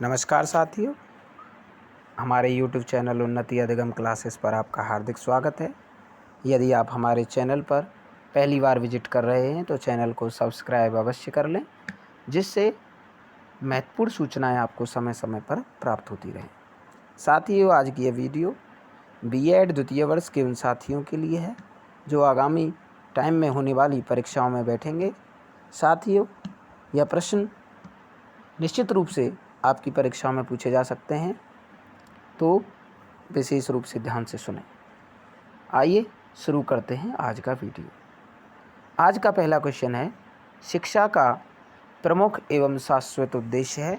नमस्कार साथियों, हमारे YouTube चैनल उन्नति अधिगम क्लासेस पर आपका हार्दिक स्वागत है। यदि आप हमारे चैनल पर पहली बार विजिट कर रहे हैं तो चैनल को सब्सक्राइब अवश्य कर लें, जिससे महत्वपूर्ण सूचनाएं आपको समय समय पर प्राप्त होती रहें। साथियों, आज की यह वीडियो बीएड द्वितीय वर्ष के उन साथियों के लिए है जो आगामी टाइम में होने वाली परीक्षाओं में बैठेंगे। साथियों, यह प्रश्न निश्चित रूप से आपकी परीक्षा में पूछे जा सकते हैं, तो विशेष रूप से ध्यान से सुनें। आइए शुरू करते हैं आज का वीडियो। आज का पहला क्वेश्चन है, शिक्षा का प्रमुख एवं शाश्वत उद्देश्य है,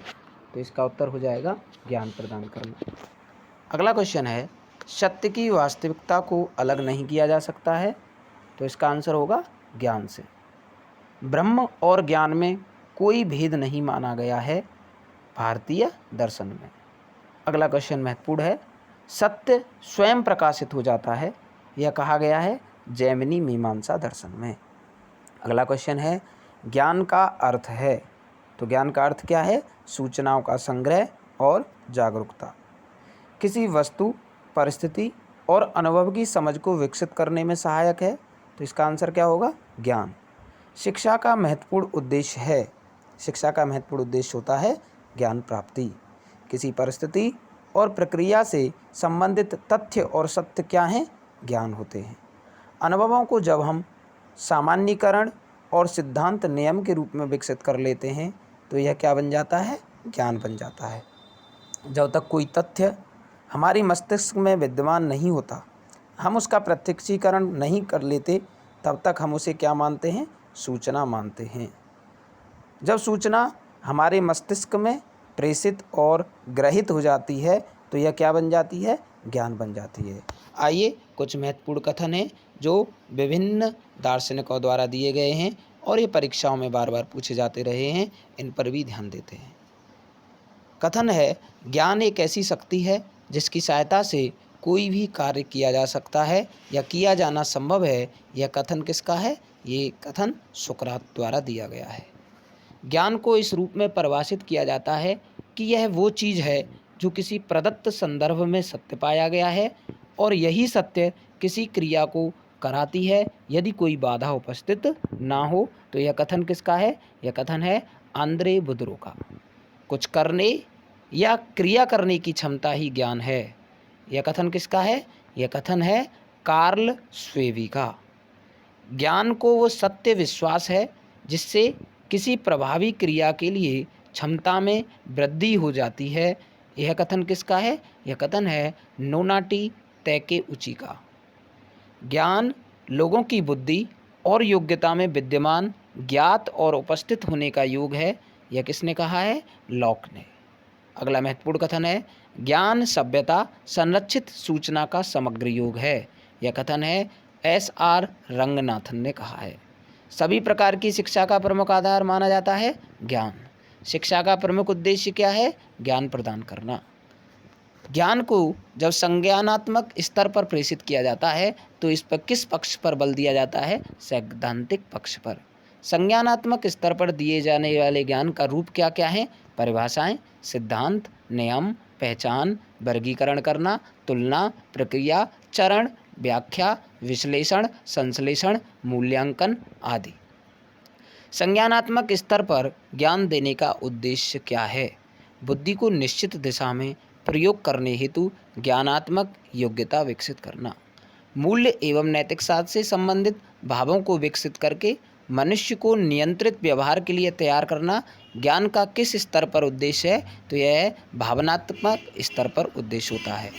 तो इसका उत्तर हो जाएगा ज्ञान प्रदान करना। अगला क्वेश्चन है, सत्य की वास्तविकता को अलग नहीं किया जा सकता है, तो इसका आंसर होगा ज्ञान से। ब्रह्म और ज्ञान में कोई भेद नहीं माना गया है भारतीय दर्शन में। अगला क्वेश्चन महत्वपूर्ण है, सत्य स्वयं प्रकाशित हो जाता है, यह कहा गया है जैमिनी मीमांसा दर्शन में। अगला क्वेश्चन है, ज्ञान का अर्थ है, तो ज्ञान का अर्थ क्या है? सूचनाओं का संग्रह और जागरूकता। किसी वस्तु, परिस्थिति और अनुभव की समझ को विकसित करने में सहायक है, तो इसका आंसर क्या होगा? ज्ञान। शिक्षा का महत्वपूर्ण उद्देश्य है, शिक्षा का महत्वपूर्ण उद्देश्य होता है ज्ञान प्राप्ति। किसी परिस्थिति और प्रक्रिया से संबंधित तथ्य और सत्य क्या हैं? ज्ञान होते हैं। अनुभवों को जब हम सामान्यीकरण और सिद्धांत नियम के रूप में विकसित कर लेते हैं तो यह क्या बन जाता है? ज्ञान बन जाता है। जब तक कोई तथ्य हमारी मस्तिष्क में विद्यमान नहीं होता, हम उसका प्रत्यक्षीकरण नहीं कर लेते, तब तक हम उसे क्या मानते हैं? सूचना मानते हैं। जब सूचना हमारे मस्तिष्क में प्रेषित और ग्रहित हो जाती है तो यह क्या बन जाती है? ज्ञान बन जाती है। आइए कुछ महत्वपूर्ण कथन हैं जो विभिन्न दार्शनिकों द्वारा दिए गए हैं और ये परीक्षाओं में बार बार पूछे जाते रहे हैं, इन पर भी ध्यान देते हैं। कथन है, ज्ञान एक ऐसी शक्ति है जिसकी सहायता से कोई भी कार्य किया जा सकता है या किया जाना संभव है। यह कथन किसका है? ये कथन सुकरात द्वारा दिया गया है। ज्ञान को इस रूप में परिभाषित किया जाता है कि यह वो चीज़ है जो किसी प्रदत्त संदर्भ में सत्य पाया गया है और यही सत्य किसी क्रिया को कराती है यदि कोई बाधा उपस्थित ना हो। तो यह कथन किसका है? यह कथन है आंद्रे बुद्रो का। कुछ करने या क्रिया करने की क्षमता ही ज्ञान है। यह कथन किसका है? यह कथन है कार्ल स्वेवी का। ज्ञान को वो सत्य विश्वास है जिससे किसी प्रभावी क्रिया के लिए क्षमता में वृद्धि हो जाती है। यह कथन किसका है? यह कथन है नोनाटी तैकेउची का। ज्ञान लोगों की बुद्धि और योग्यता में विद्यमान, ज्ञात और उपस्थित होने का योग है। यह किसने कहा है? लॉक ने। अगला महत्वपूर्ण कथन है, ज्ञान सभ्यता संरक्षित सूचना का समग्र योग है। यह कथन है S.R. रंगनाथन ने कहा है। सभी प्रकार की शिक्षा का प्रमुख आधार माना जाता है ज्ञान। शिक्षा का प्रमुख उद्देश्य क्या है? ज्ञान प्रदान करना। ज्ञान को जब संज्ञानात्मक स्तर पर प्रेषित किया जाता है तो इस पर किस पक्ष पर बल दिया जाता है? सैद्धांतिक पक्ष पर। संज्ञानात्मक स्तर पर दिए जाने वाले ज्ञान का रूप क्या क्या है? परिभाषाएं, सिद्धांत, नियम, पहचान, वर्गीकरण करना, तुलना, प्रक्रिया, चरण, व्याख्या, विश्लेषण, संश्लेषण, मूल्यांकन आदि। संज्ञानात्मक स्तर पर ज्ञान देने का उद्देश्य क्या है? बुद्धि को निश्चित दिशा में प्रयोग करने हेतु ज्ञानात्मक योग्यता विकसित करना। मूल्य एवं नैतिक साध से संबंधित भावों को विकसित करके मनुष्य को नियंत्रित व्यवहार के लिए तैयार करना ज्ञान का किस स्तर पर उद्देश्य है? तो यह भावनात्मक स्तर पर उद्देश्य होता है।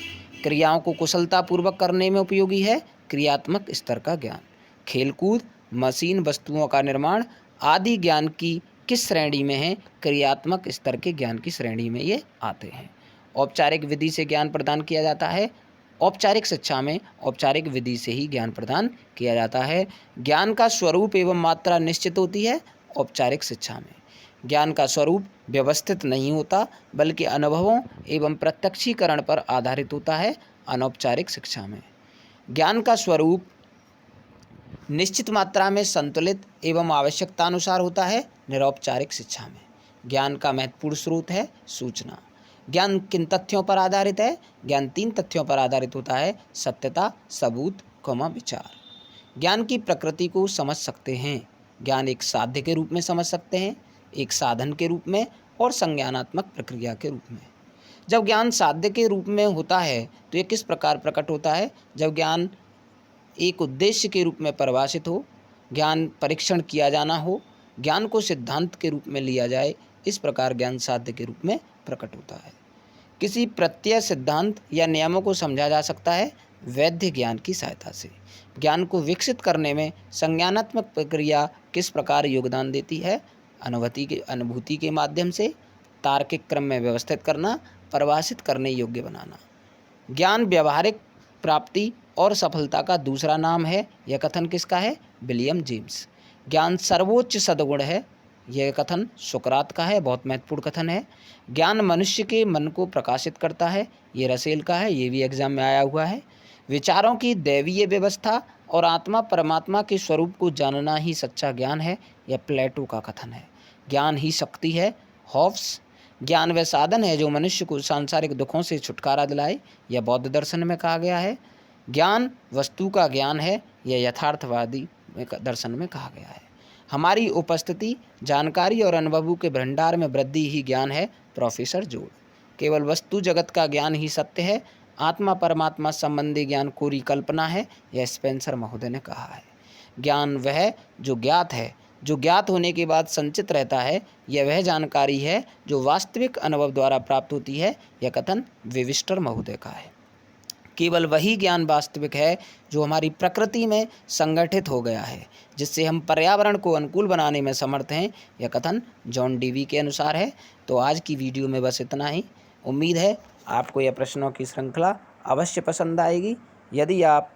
क्रियाओं को कुशलतापूर्वक करने में उपयोगी है क्रियात्मक स्तर का ज्ञान। खेलकूद, मशीन, वस्तुओं का निर्माण आदि ज्ञान की किस श्रेणी में है? क्रियात्मक स्तर के ज्ञान की श्रेणी में ये आते हैं। औपचारिक विधि से ज्ञान प्रदान किया जाता है। औपचारिक शिक्षा में औपचारिक विधि से ही ज्ञान प्रदान किया जाता है। ज्ञान का स्वरूप एवं मात्रा निश्चित होती है औपचारिक शिक्षा में। ज्ञान का स्वरूप व्यवस्थित नहीं होता बल्कि अनुभवों एवं प्रत्यक्षीकरण पर आधारित होता है अनौपचारिक शिक्षा में। ज्ञान का स्वरूप निश्चित मात्रा में संतुलित एवं आवश्यकतानुसार होता है निरौपचारिक शिक्षा में। ज्ञान का महत्वपूर्ण स्रोत है सूचना। ज्ञान किन तथ्यों पर आधारित है? ज्ञान 3 तथ्यों पर आधारित होता है: सत्यता, सबूत, विचार। ज्ञान की प्रकृति को समझ सकते हैं। ज्ञान एक साध्य के रूप में समझ सकते हैं, एक साधन के रूप में और संज्ञानात्मक प्रक्रिया के रूप में। जब ज्ञान साध्य के रूप में होता है तो ये किस प्रकार प्रकट होता है? जब ज्ञान एक उद्देश्य के रूप में परिभाषित हो, ज्ञान परीक्षण किया जाना हो, ज्ञान को सिद्धांत के रूप में लिया जाए, इस प्रकार ज्ञान साध्य के रूप में प्रकट होता है। किसी प्रत्यय, सिद्धांत या नियमों को समझा जा सकता है वैध ज्ञान की सहायता से। ज्ञान को विकसित करने में संज्ञानात्मक प्रक्रिया किस प्रकार योगदान देती है? अनुभूति के माध्यम से तार्किक क्रम में व्यवस्थित करना, परिभाषित करने योग्य बनाना। ज्ञान व्यावहारिक प्राप्ति और सफलता का दूसरा नाम है। यह कथन किसका है? William James. ज्ञान सर्वोच्च सद्गुण है। यह कथन सुकरात का है, बहुत महत्वपूर्ण कथन है। ज्ञान मनुष्य के मन को प्रकाशित करता है। ये रसेल का है, ये भी एग्जाम में आया हुआ है। विचारों की दैवीय व्यवस्था और आत्मा परमात्मा के स्वरूप को जानना ही सच्चा ज्ञान है। यह प्लेटो का कथन है। ज्ञान ही शक्ति है, हॉब्स। ज्ञान वह साधन है जो मनुष्य को सांसारिक दुखों से छुटकारा दिलाए। यह बौद्ध दर्शन में कहा गया है। ज्ञान वस्तु का ज्ञान है। यह यथार्थवादी दर्शन में कहा गया है। हमारी उपस्थिति, जानकारी और अनुभवों के भंडार में वृद्धि ही ज्ञान है। प्रोफेसर जोड़। केवल वस्तु जगत का ज्ञान ही सत्य है। आत्मा परमात्मा संबंधी ज्ञान कोरी कल्पना है। यह स्पेंसर महोदय ने कहा है। ज्ञान वह जो ज्ञात है, जो ज्ञात होने के बाद संचित रहता है। यह वह जानकारी है जो वास्तविक अनुभव द्वारा प्राप्त होती है। यह कथन विविस्टर महोदय का है। केवल वही ज्ञान वास्तविक है जो हमारी प्रकृति में संगठित हो गया है, जिससे हम पर्यावरण को अनुकूल बनाने में समर्थ हैं। यह कथन जॉन डीवी के अनुसार है। तो आज की वीडियो में बस इतना ही। उम्मीद है आपको यह प्रश्नों की श्रृंखला अवश्य पसंद आएगी। यदि आप